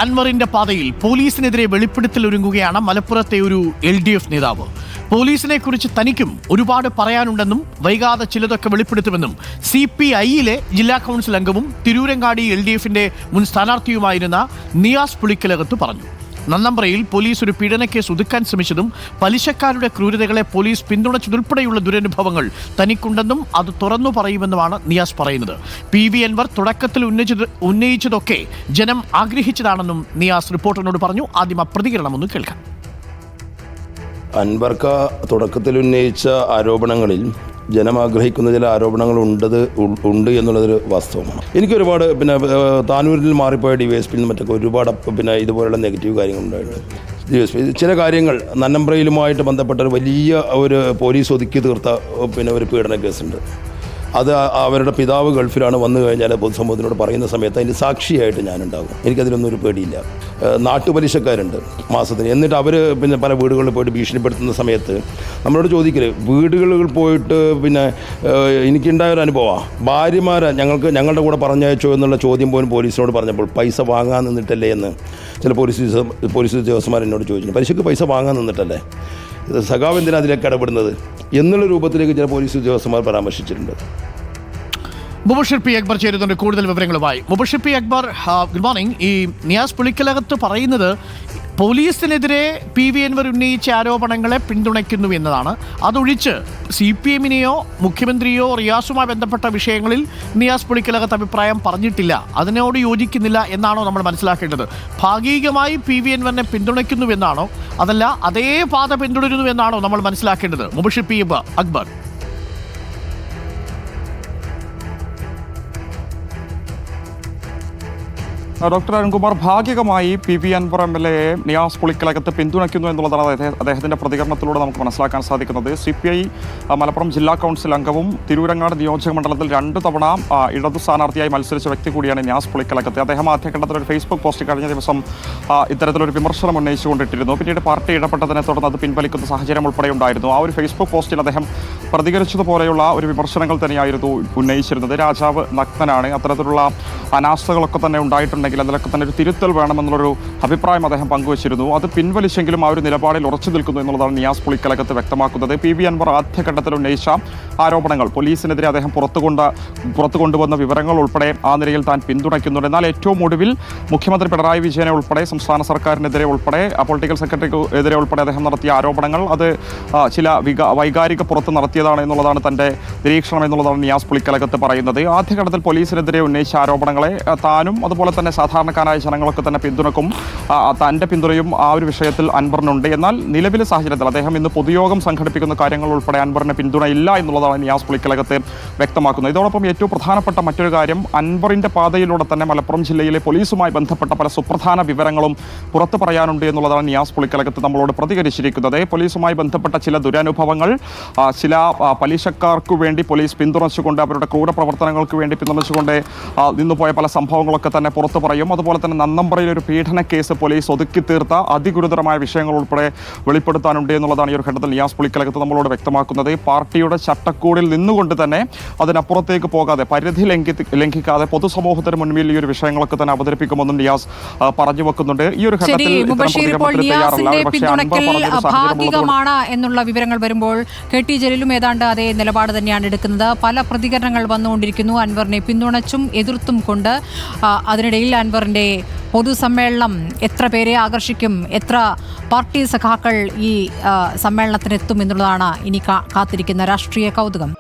അൻവറിന്റെ പാതയിൽ പോലീസിനെതിരെ വെളിപ്പെടുത്തലൊരുങ്ങുകയാണ് മലപ്പുറത്തെ ഒരു LDF നേതാവ്. പോലീസിനെ കുറിച്ച് തനിക്കും ഒരുപാട് പറയാനുണ്ടെന്നും വൈകാതെ ചിലതൊക്കെ വെളിപ്പെടുത്തുമെന്നും CPI-യിലെ ജില്ലാ കൗൺസിൽ അംഗവും തിരൂരങ്ങാടി LDF-ന്റെ മുൻ സ്ഥാനാർത്ഥിയുമായിരുന്ന നിയാസ് പുളിക്കലകത്ത് പറഞ്ഞു. നന്നമ്പ്രയിൽ പോലീസ് ഒരു പീഡനക്കേസ് ഒതുക്കാൻ ശ്രമിച്ചതും പലിശക്കാരുടെ ക്രൂരതകളെ പോലീസ് പിന്തുണച്ചതുൾപ്പെടെയുള്ള ദുരനുഭവങ്ങൾ തനിക്കുണ്ടെന്നും അത് തുറന്നു പറയുമെന്നുമാണ് നിയാസ് പറയുന്നത്. PV അൻവർ തുടക്കത്തിൽ ഉന്നയിച്ചതൊക്കെ ജനം ആഗ്രഹിച്ചതാണെന്നും നിയാസ് റിപ്പോർട്ടറിനോട് പറഞ്ഞു. ആദ്യം ആ പ്രതികരണം ഒന്ന് കേൾക്കാം. അൻവർക്ക തുടക്കത്തിൽ ഉന്നയിച്ച ആരോപണങ്ങളിൽ ജനം ആഗ്രഹിക്കുന്ന ചില ആരോപണങ്ങൾ ഉണ്ട് എന്നുള്ളതൊരു വാസ്തവമാണ്. എനിക്കൊരുപാട് താനൂരിൽ മാറിപ്പോയ DYSP മറ്റൊക്കെ ഒരുപാട് ഇതുപോലുള്ള നെഗറ്റീവ് കാര്യങ്ങളുണ്ടായിട്ടുണ്ട്. DYSP ചില കാര്യങ്ങൾ നന്നമ്പ്രയിലുമായിട്ട് ബന്ധപ്പെട്ട ഒരു വലിയ ഒരു പോലീസ് ഒതുക്കി തീർത്ത ഒരു പീഡന കേസുണ്ട്. അത് അവരുടെ പിതാവ് ഗൾഫിലാണ്, വന്നു കഴിഞ്ഞാൽ പൊതുസമൂഹത്തിനോട് പറയുന്ന സമയത്ത് അതിൻ്റെ സാക്ഷിയായിട്ട് ഞാനുണ്ടാകും. എനിക്കതിലൊന്നും ഒരു പേടിയില്ല. നാട്ടുപലിശക്കാരുണ്ട് മാസത്തിന്, എന്നിട്ട് അവർ പല വീടുകളിൽ പോയിട്ട് ഭീഷണിപ്പെടുത്തുന്ന സമയത്ത് നമ്മളോട് ചോദിക്കല്, വീടുകളിൽ പോയിട്ട് എനിക്കുണ്ടായൊരു അനുഭവമാണ്, ഭാര്യമാരെ ഞങ്ങളുടെ കൂടെ പറഞ്ഞയച്ചോ എന്നുള്ള ചോദ്യം പോലും പോലീസിനോട് പറഞ്ഞപ്പോൾ പൈസ വാങ്ങാൻ നിന്നിട്ടല്ലേ എന്ന് ചില പോലീസ് ഉദ്യോഗസ്ഥന്മാർ എന്നോട് ചോദിച്ചു. പലിശക്ക് പൈസ വാങ്ങാൻ നിന്നിട്ടല്ലേ, സഖാവ് എന്തിനാ അതിലേക്ക് ഇടപെടുന്നത് എന്നുള്ള രൂപത്തിലേക്ക് ചില പോലീസ് ഉദ്യോഗസ്ഥന്മാർ പരാമർശിച്ചിട്ടുണ്ട്. മുബഷിർ P. അക്ബർ ചേരുന്നുണ്ട് കൂടുതൽ വിവരങ്ങളുമായി. Mubashir P. Akbar, good morning. ഈ നിയാസ് പുളിക്കലകത്ത് പറയുന്നത് പോലീസിനെതിരെ PV അൻവർ ഉന്നയിച്ച ആരോപണങ്ങളെ പിന്തുണയ്ക്കുന്നു എന്നതാണ്. അതൊഴിച്ച് CPM-നെയോ മുഖ്യമന്ത്രിയോ റിയാസുമായി ബന്ധപ്പെട്ട വിഷയങ്ങളിൽ നിയാസ് പുളിക്കലകത്ത് അഭിപ്രായം പറഞ്ഞിട്ടില്ല, അതിനോട് യോജിക്കുന്നില്ല എന്നാണോ നമ്മൾ മനസ്സിലാക്കേണ്ടത്? ഭാഗികമായി PV അൻവറിനെ പിന്തുണയ്ക്കുന്നുവെന്നാണോ, അതല്ല അതേ പാത പിന്തുടരുന്നുവെന്നാണോ നമ്മൾ മനസ്സിലാക്കേണ്ടത്? മുബഷിർ P. അക്ബർ. ഡോക്ടർ അരുൺകുമാർ, ഭാഗികമായി PV അൻവർ MLA നിയാസ് പുളിക്കലകത്ത് പിന്തുണയ്ക്കുന്നു എന്നുള്ളതാണ് അദ്ദേഹത്തിന്റെ പ്രതികരണത്തിലൂടെ നമുക്ക് മനസ്സിലാക്കാൻ സാധിക്കുന്നത്. CPI മലപ്പുറം ജില്ലാ കൗൺസിൽ അംഗവും തിരൂരങ്ങാട് നിയോജക മണ്ഡലത്തിൽ 2 തവണ ഇടതു സ്ഥാനാർത്ഥിയായി മത്സരിച്ച വ്യക്തി കൂടിയാണ് നിയാസ് പുളിക്കലകത്ത്. അദ്ദേഹം ആദ്യഘട്ടത്തിൽ ഒരു ഫേസ്ബുക്ക് പോസ്റ്റ് കഴിഞ്ഞ ദിവസം ഇത്തരത്തിലൊരു വിമർശനം ഉന്നയിച്ചുകൊണ്ടിട്ടിരുന്നു. പിന്നീട് പാർട്ടി ഇടപെട്ടതിനെ തുടർന്ന് അത് പിൻവലിക്കുന്ന സാഹചര്യം ഉൾപ്പെടെ ഉണ്ടായിരുന്നു. ആ ഒരു ഫേസ്ബുക്ക് പോസ്റ്റിൽ അദ്ദേഹം പ്രതികരിച്ചതുപോലെയുള്ള ഒരു വിമർശനങ്ങൾ തന്നെയായിരുന്നു ഉന്നയിച്ചിരുന്നത്. രാജാവ് നഗ്നനാണ്, അത്തരത്തിലുള്ള അനാസ്ഥകളൊക്കെ തന്നെ ഉണ്ടായിട്ടുണ്ടെങ്കിൽ അതിലൊക്കെ തന്നെ ഒരു തിരുത്തൽ വേണമെന്നുള്ളൊരു അഭിപ്രായം അദ്ദേഹം പങ്കുവച്ചിരുന്നു. അത് പിൻവലിച്ചെങ്കിലും ആ ഒരു നിലപാടിൽ ഉറച്ചു നിൽക്കുന്നു എന്നുള്ളതാണ് നിയാസ് പുളിക്കലകത്ത് വ്യക്തമാക്കുന്നത്. PV അൻവർ ആദ്യഘട്ടത്തിൽ ഉന്നയിച്ച ആരോപണങ്ങൾ, പോലീസിനെതിരെ അദ്ദേഹം പുറത്തു കൊണ്ടുവന്ന വിവരങ്ങൾ ഉൾപ്പെടെ ആ നിലയിൽ താൻ പിന്തുണയ്ക്കുന്നുണ്ട്. എന്നാൽ ഏറ്റവും ഒടുവിൽ മുഖ്യമന്ത്രി പിണറായി വിജയനെ ഉൾപ്പെടെ സംസ്ഥാന സർക്കാരിനെതിരെ ഉൾപ്പെടെ പൊളിറ്റിക്കൽ സെക്രട്ടറിക്കെതിരെ ഉൾപ്പെടെ അദ്ദേഹം നടത്തിയ ആരോപണങ്ങൾ അത് ചില വൈകാരിക പുറത്ത് നടത്തിയതാണ് എന്നുള്ളതാണ് തൻ്റെ നിരീക്ഷണം എന്നുള്ളതാണ് നിയാസ് പുളിക്കലകത്ത് പറയുന്നത്. ആദ്യഘട്ടത്തിൽ പോലീസിനെതിരെ ഉന്നയിച്ച ആരോപണങ്ങളെ താനും അതുപോലെ തന്നെ സാധാരണക്കാരായ ജനങ്ങളൊക്കെ തന്നെ പിന്തുണക്കും, തൻ്റെ പിന്തുണയും ആ ഒരു വിഷയത്തിൽ അൻവറിനുണ്ട്. എന്നാൽ നിലവിലെ സാഹചര്യത്തിൽ അദ്ദേഹം ഇന്ന് പൊതുയോഗം സംഘടിപ്പിക്കുന്ന കാര്യങ്ങൾ ഉൾപ്പെടെ അൻവറിന് പിന്തുണയില്ല എന്നുള്ളതാണ് നിയാസ് പുളിക്കലകത്ത് വ്യക്തമാക്കുന്നത്. ഇതോടൊപ്പം ഏറ്റവും പ്രധാനപ്പെട്ട മറ്റൊരു കാര്യം, അൻവറിന്റെ പാതയിലൂടെ തന്നെ മലപ്പുറം ജില്ലയിലെ പോലീസുമായി ബന്ധപ്പെട്ട പല സുപ്രധാന വിവരങ്ങളും പുറത്തു പറയാനുണ്ട് എന്നുള്ളതാണ് നിയാസ് പുളിക്കലകത്ത് നമ്മളോട് പ്രതികരിച്ചിരിക്കുന്നത്. പോലീസുമായി ബന്ധപ്പെട്ട ചില ദുരനുഭവങ്ങൾ, ചില പലിശക്കാർക്ക് വേണ്ടി പോലീസ് പിന്തുണച്ചുകൊണ്ട് അവരുടെ ക്രൂര പ്രവർത്തനങ്ങൾക്ക് വേണ്ടി പിന്തുണച്ചുകൊണ്ട് നിന്നുപോയ പല സംഭവങ്ങളൊക്കെ തന്നെ പുറത്തു പറയും. അതുപോലെ തന്നെ നന്നമ്പ്രയിൽ ഒരു പീഡന കേസ് പോലീസ് ഒതുക്കി തീർത്ത അതിഗുരുതരമായ വിഷയങ്ങൾ ഉൾപ്പെടെ വെളിപ്പെടുത്താനുണ്ട് എന്നുള്ളതാണ് ഈ ഒരു ഘട്ടത്തിൽ നിയാസ് പുളിക്കലകത്ത് നമ്മളോട് വ്യക്തമാക്കുന്നത്. പാർട്ടിയുടെ ചട്ടക്കൂടിൽ നിന്നുകൊണ്ട് തന്നെ അതിനപ്പുറത്തേക്ക് പോകാതെ, പരിധി ലംഘിക്കാതെ പൊതുസമൂഹത്തിന് മുൻപിൽ ഈ ഒരു വിഷയങ്ങളൊക്കെ തന്നെ അവതരിപ്പിക്കുമെന്നും നിയാസ് പറഞ്ഞു വെക്കുന്നുണ്ട്. ഈ ഒരു ഘട്ടത്തിൽ ഭാഗികമാണ് എന്നുള്ള വിവരങ്ങൾ വരുമ്പോൾ KT ജലീലും ഏതാണ്ട് അതേ നിലപാട് തന്നെയാണ് എടുക്കുന്നത്. പല പ്രതികരണങ്ങൾ വന്നുകൊണ്ടിരിക്കുന്നു, അൻവറിനെ പിന്തുണച്ചും എതിർത്തും കൊണ്ട്. അതിനിടയിൽ അൻവറിന്റെ പൊതുസമ്മേളനം എത്ര പേരെ ആകർഷിക്കും, എത്ര പാർട്ടി സഖാക്കൾ ഈ സമ്മേളനത്തിനെത്തും എന്നുള്ളതാണ് ഇനി കാത്തിരിക്കുന്ന രാഷ്ട്രീയ കൗതുകം.